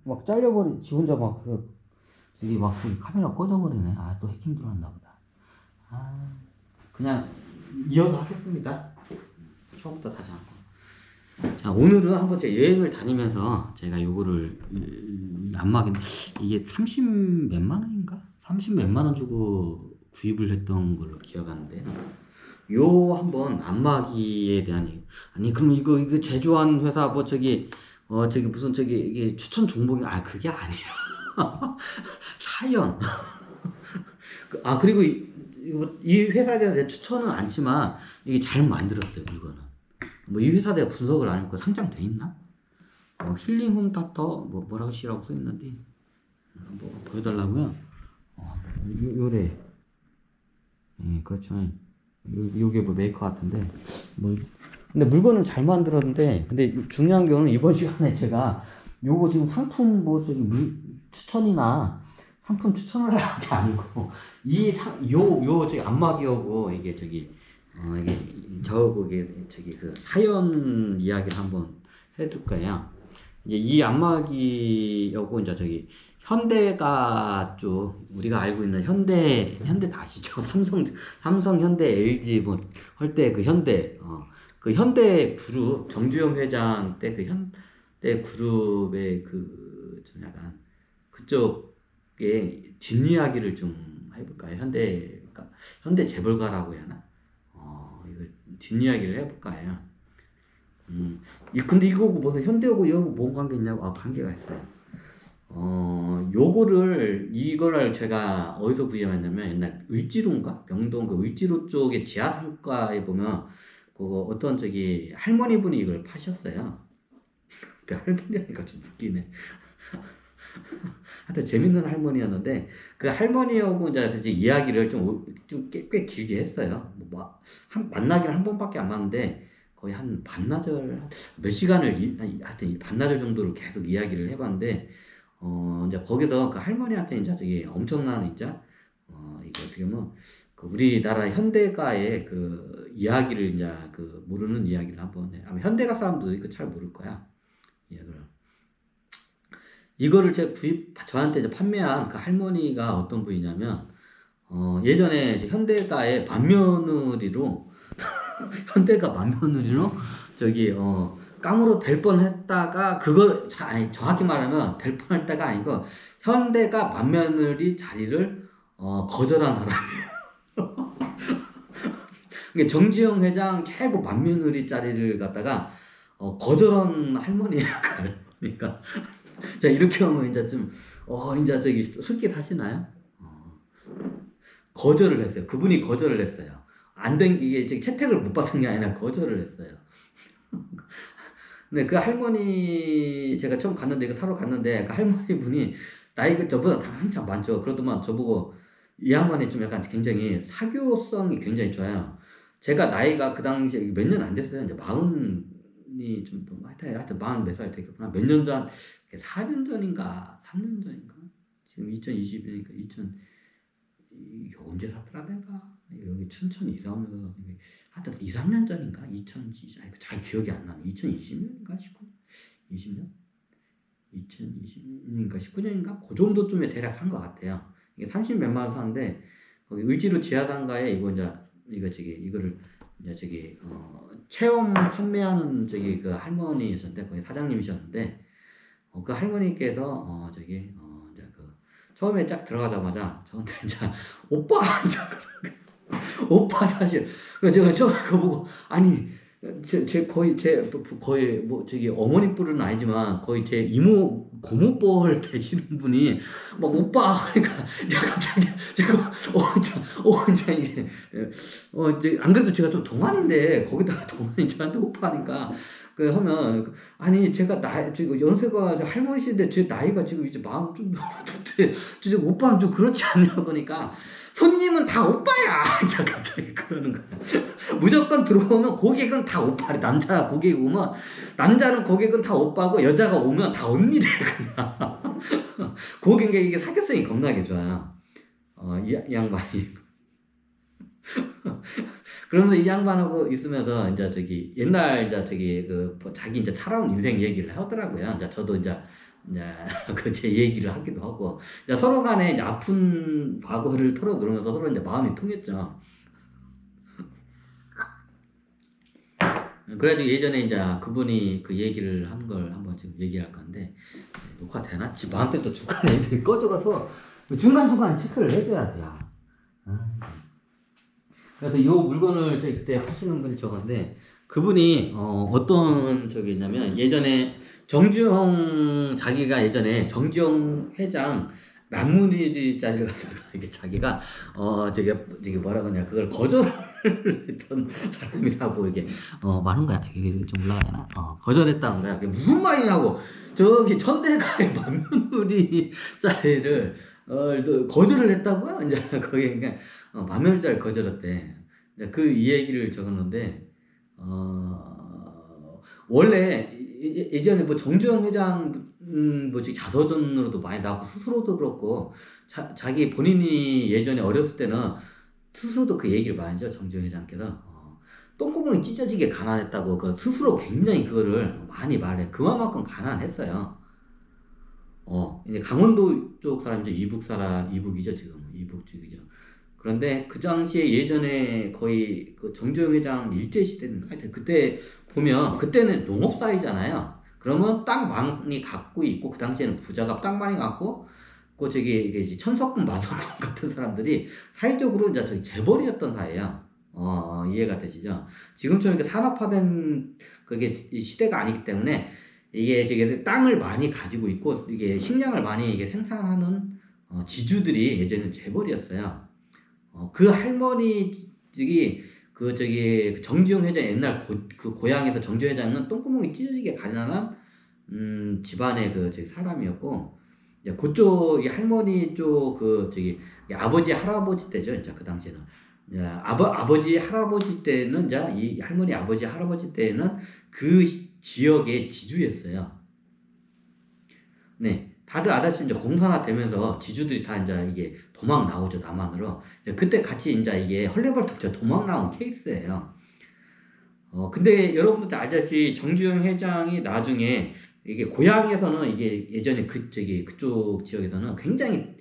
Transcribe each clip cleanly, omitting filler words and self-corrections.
막 잘려버리, 지 혼자 막, 저기 막, 저기 카메라 꺼져버리네. 아, 또 해킹 들어왔나 보다. 아, 그냥 이어서 하겠습니다. 처음부터 다시 한번. 자, 오늘은 한번 제 여행을 다니면서 제가 요거를, 안마기인데, 이게 30 몇만 원인가? 30 몇만 원 주고 구입을 했던 걸로 기억하는데, 요 한번 안마기에 대한 얘기. 아니, 그럼 이거 제조한 회사 뭐 저기 무슨 저기 이게 추천 종목이, 그게 아니라 사연. 그리고 이 회사에 대한 내 추천은 않지만 이게 잘 만들었어요, 물건은. 뭐 이 회사에 대한 분석을 안 했고 상장돼 있나? 힐링홈 타터 뭐라고 시라고 써 있는데 뭐 보여달라고요? 요래. 예, 그렇죠. 요게 뭐 메이커 같은데 근데 물건은 잘 만들었는데, 근데 중요한 경우는 이번 시간에 제가 요거 지금 상품 뭐 저기 추천이나 상품 추천을 하는 게 아니고, 요 저기 안마기하고 이게 저기 이게 저기 그 사연 이야기를 한번 해줄 거예요. 이제 이 안마기하고 이제 저기 현대가 쪽 우리가 알고 있는 현대 다 아시죠? 삼성 현대 LG 뭐 할 때 그 현대 그 현대 그룹 정주영 회장 때 그 현대 그룹의 그 좀 약간 그쪽의 뒷이야기를 좀 해볼까요? 현대 재벌가라고 해야 하나? 이걸 뒷이야기를 해볼까 해요. 근데 이거고 무슨 현대하고 이거하고 뭔 관계 있냐고? 관계가 있어요. 이거를 제가 어디서 구입했냐면 옛날 을지로인가? 명동 그 을지로 쪽에 지하 상가에 보면 그거 어떤 저기 할머니분이 이걸 파셨어요. 그 할머니가 좀 웃기네. 하여튼 재밌는 할머니였는데 그 할머니하고 이제 이야기를 꽤 길게 했어요. 만나기를 한 번밖에 안 했는데 거의 한 반나절 몇 시간을 하여튼 반나절 정도를 계속 이야기를 해봤는데 이제 거기서 그 할머니한테 이제 저기 엄청난 이제 이게 어떻게 보면 그 우리나라 현대가의 그 이야기를 이제 그 모르는 이야기를 한번 해. 아마 현대가 사람도 이거 잘 모를 거야. 이거를 저한테 이제 판매한 그 할머니가 어떤 분이냐면 예전에 현대가의 맏며느리로 현대가 맏며느리로 저기 깡으로 될 뻔했다가 그걸 정확히 말하면 될 뻔했다가 아니고 현대가 맏며느리 자리를 거절한 사람이에요. 그러니까 정주영 회장 최고 맏며느리 자리를 갖다가 거절한 할머니예요. 그러니까 자 이렇게 하면 이제 좀 이제 저기 솔깃하시나요? 거절을 했어요. 그분이 거절을 했어요. 안 된 이게 채택을 못 받은 게 아니라 거절을 했어요. 근데 그 할머니 제가 처음 갔는데 이거 사러 갔는데 그 할머니 분이 나이가 저보다 다 한참 많죠. 그러더만 저보고 이 양반이 좀 약간 굉장히 사교성이 굉장히 좋아요. 제가 나이가 그 당시에 몇 년 안 됐어요. 이제 40이 좀 하여튼 40 몇 살 됐겠구나. 몇 년 전, 4년 전인가 3년 전인가 지금 2020년이니까 이게 언제 샀더라 내가 여기 춘천 이사하면서 샀는데 하여튼 2, 3년 전인가 2020 잘 기억이 안 나네. 2020년인가 20년 2020년인가 19년인가 그 정도쯤에 대략 산 것 같아요. 이게 30 몇만 원 사는데 거기 을지로 지하상가에 이거를 이제 체험 판매하는 그 할머니셨는데 거기 사장님이셨는데 그 할머니께서 이제 처음에 딱 들어가자마자 저한테 이제 오빠 오빠 사실 제가 처음에 그거 보고 아니 거의 뭐 어머니 뿔은 아니지만 거의 제 이모 고모뻘 되시는 분이 막 오빠 그러니까 제가 갑자기 이게 안 그래도 제가 좀 동안인데 거기다가 동안이 저한테 오빠니까 그 하면 아니 제가 지금 연세가 할머니신데 제 나이가 지금 이제 40 좀 넘었는데 지금 오빠는 좀 그렇지 않냐고 그러니까 손님은 다 오빠야. 자 갑자기 그러는 거야. 무조건 들어오면 고객은 다 오빠래. 남자 고객 오면 남자는 고객은 다 오빠고 여자가 오면 다 언니래 그냥. 고객이 이게 사교성이 겁나게 좋아요. 이 양반이. 그러면서 이 양반하고 있으면서 이제 저기 옛날 이제 저기 그 자기 이제 살아온 인생 얘기를 하더라고요. 이제 저도 이제 그 제 얘기를 하기도 하고 이제 서로 간에 이제 아픈 과거를 털어놓으면서 서로 이제 마음이 통했죠. 그래가지고 예전에 이제 그분이 그 얘기를 한 걸 한번 지금 얘기할 건데 녹화 되나? 지금 나한테 또 중간에 꺼져가서 중간중간에 체크를 해줘야 돼. 야. 그래서 이 물건을 저희 그때 하시는 분이 저건데 그분이 어떤 저기냐면 예전에 정주영 자기가 예전에 정주영 회장 만무리짜리를 갖다가 이게 자기가 저기 뭐라 그러냐 그걸 거절을 했던 사람이라고 이게 많은 거야. 이게 좀 올라가나? 거절했다는 거야. 그게 무슨 말이냐고. 저기 천대가의 만무리짜리를 거절을 했다고요? 이제 거기 그냥 만면짜리 거절했대. 이제 그 이 얘기를 적었는데 원래 예전에 뭐 정주영 회장 뭐지 자서전으로도 많이 나오고 스스로도 그렇고 자기 본인이 예전에 어렸을 때는 스스로도 그 얘기를 많이 하죠. 정주영 회장께서 똥구멍이 찢어지게 가난했다고 그 스스로 굉장히 그거를 많이 말해. 그만큼 가난했어요. 이제 강원도 쪽 사람이죠. 이북이죠 지금 이북 쪽이죠. 그런데 그 당시에 예전에 거의 그 정주영 회장 일제 시대인가 하여튼 그때 보면 그때는 농업사회잖아요. 그러면 땅 많이 갖고 있고 그 당시에는 부자가 땅 많이 갖고 그 저기 이게 천석군 만석군 같은 사람들이 사회적으로 이제 저기 재벌이었던 사회야. 이해가 되시죠? 지금처럼 이렇게 산업화된 그게 시대가 아니기 때문에 이게 저기 땅을 많이 가지고 있고 이게 식량을 많이 이게 생산하는 지주들이 예전에는 재벌이었어요. 그 할머니들이 그 저기 정지용 회장 옛날 그 고향에서 정지용 회장은 똥구멍이 찢어지게 가난한 집안의 그 저기 사람이었고 이제 그쪽 이 할머니 쪽 그 저기 아버지 할아버지 때죠. 이제 그 당시에는 아버지 할아버지 때는 이제 이 할머니 아버지 할아버지 때는 그 지역의 지주였어요. 네. 다들 아다시피 이제 공산화 되면서 지주들이 다 이제 이게 도망 나오죠, 남한으로. 그때 같이 이제 이게 헐레벌떡 도망 나온 케이스예요. 근데 여러분들 아시다시피 정주영 회장이 나중에 이게 고향에서는 이게 예전에 그쪽 지역에서는 굉장히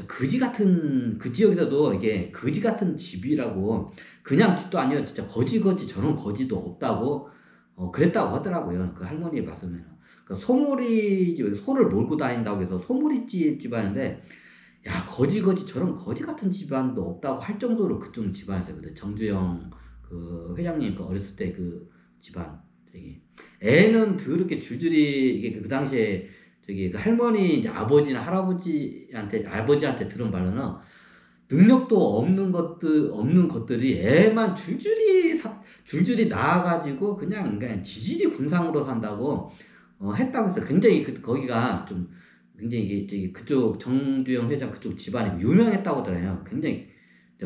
그지 같은 그 지역에서도 이게 그지 같은 집이라고 그냥 집도 아니에요. 진짜 거지 저런 거지도 없다고 그랬다고 하더라고요. 그 할머니의 말씀에는. 그 소몰이 소를 몰고 다닌다고 해서 소몰이집 집안인데 야 거지 저런 거지 같은 집안도 없다고 할 정도로 그쪽 집안이었어요. 근데 정주영 그 회장님 그 어렸을 때 그 집안 저기 애는 더럽게 줄줄이 이게 그 당시에 저기 그 할머니 이제 아버지나 아버지한테 들은 말로는 능력도 없는 것들이 애만 줄줄이 낳아가지고 그냥 지지리 군상으로 산다고 했다고 해서 굉장히 거기가 좀 굉장히 이게 저기 그쪽 정주영 회장 그쪽 집안이 유명했다고 하더라고요. 굉장히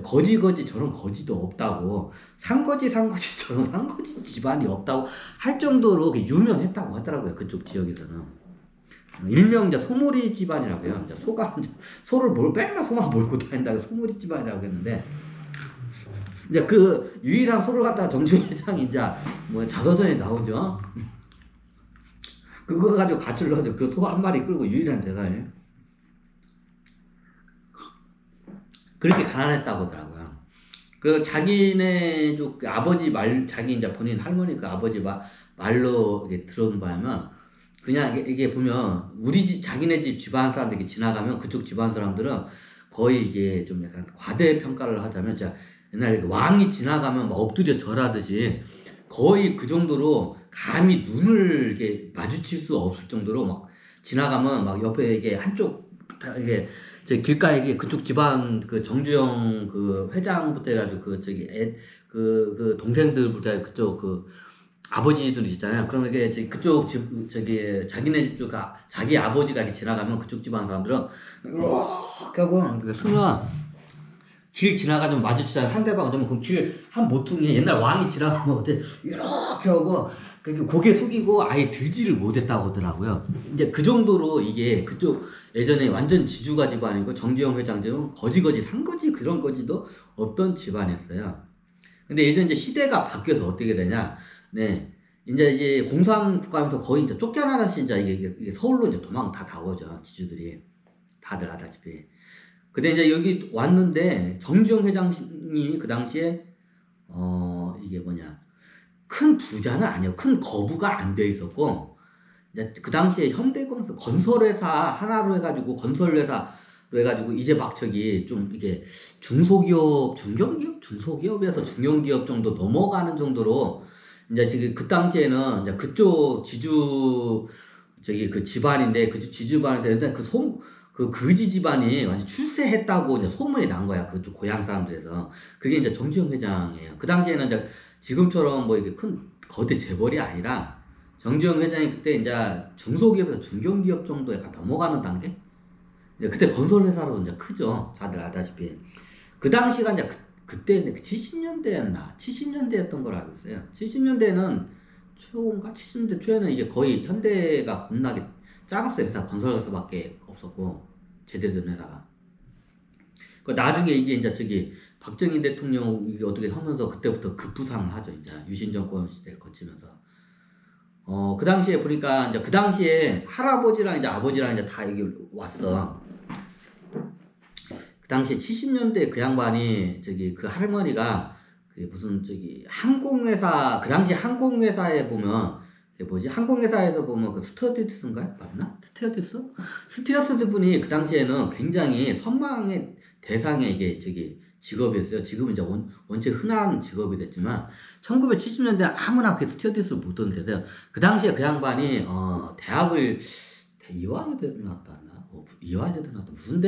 거지 저런 거지도 없다고 산거지 저런 산거지 집안이 없다고 할 정도로 유명했다고 하더라고요. 그쪽 지역에서는. 일명 이제 소몰이 집안이라고요. 이제 소를 맨날 소만 몰고 다닌다고 소몰이 집안이라고 했는데 이제 그 유일한 소를 갖다가 정주영 회장이 이제 뭐 자서전에 나오죠. 그거 가지고 가출을 하죠. 그 소 한 마리 끌고 유일한 재산이에요. 그렇게 가난했다고 하더라고요. 그리고 자기네 쪽 아버지 자기 이제 본인 할머니 그 아버지 말로 이게 들은 바면 그냥 이게 보면 자기네 집 집안 사람들이 지나가면 그쪽 집안 사람들은 거의 이게 좀 약간 과대평가를 하자면 옛날에 왕이 지나가면 막 엎드려 절하듯이 거의 그 정도로 감히 눈을 이렇게 마주칠 수 없을 정도로 막 지나가면 막 옆에 이게 한쪽 이게 제 길가에 그쪽 집안 그 정주영 그 회장부터 해가지고 그 동생들부터 그쪽 그 아버지들 있잖아요. 그러면 이게 그쪽 저기 자기네 집 쪽 자기 아버지가 이렇게 지나가면 그쪽 집안 사람들은 이렇게 하고 순간 길 지나가면 마주치잖아요. 상대방 어쩌면 그 길 한 모퉁이에 옛날 왕이 지나가면 어때 이렇게 하고 고개 숙이고 아예 들지를 못했다고 하더라고요. 이제 그 정도로 이게 그쪽 예전에 완전 지주가 집안이고 정주영 회장처럼 거지 산거지 그런 거지도 없던 집안이었어요. 근데 예전 이제 시대가 바뀌어서 어떻게 되냐, 네. 이제 공산국가면서 거의 이제 쫓겨나다시 이제 이게 서울로 이제 도망 다 나오죠. 지주들이. 다들 아다시피. 근데 이제 여기 왔는데 정주영 회장이 그 당시에 이게 뭐냐, 큰 부자는 아니에요. 큰 거부가 안 돼 있었고, 이제 그 당시에 건설회사 하나로 해가지고 건설회사로 해가지고 이제 막 저기 좀 이게 중소기업, 중소기업에서 중견기업 정도 넘어가는 정도로 이제 지금 그 당시에는 이제 그쪽 지주 저기 그 집안인데 그 지주반인데 그 거지 집안이 완전 출세했다고 이제 소문이 난 거야. 그쪽 고향 사람들에서. 그게 이제 정주영 회장이에요. 그 당시에는 이제 지금처럼 뭐 이게 큰 거대 재벌이 아니라 정주영 회장이 그때 이제 중소기업에서 중견기업 정도 약간 넘어가는 단계? 이제 그때 건설회사로 이제 크죠. 다들 아다시피. 그 당시가 이제 그때 70년대였나? 70년대였던 걸 알고 있어요. 70년대는 최고인가? 70년대 초에는 이게 거의 현대가 겁나게 작았어요. 회사 건설회사밖에 없었고 제대로 된 회사가. 그 나중에 이게 이제 저기 박정희 대통령 이게 어떻게 하면서 그때부터 급부상을 하죠. 이제 유신 정권 시대를 거치면서. 그 당시에 보니까 이제 그 당시에 할아버지랑 이제 아버지랑 이제 다 여기 왔어. 그 당시에 70년대 그 양반이 저기 그 할머니가 그 무슨 저기 항공회사 그 당시 항공회사에 보면 그 뭐지 항공회사에서 보면 그 스튜어디스인가요? 맞나? 스튜어디스 분이 그 당시에는 굉장히 선망의 대상의 이게 저기 직업이었어요. 지금은 이제 원체 흔한 직업이 됐지만 1970년대 아무나 그 스튜어디스를 못하는 데서 그 당시에 그 양반이 대학을 이화여대 나왔다 이화여대 나왔다 무슨 대학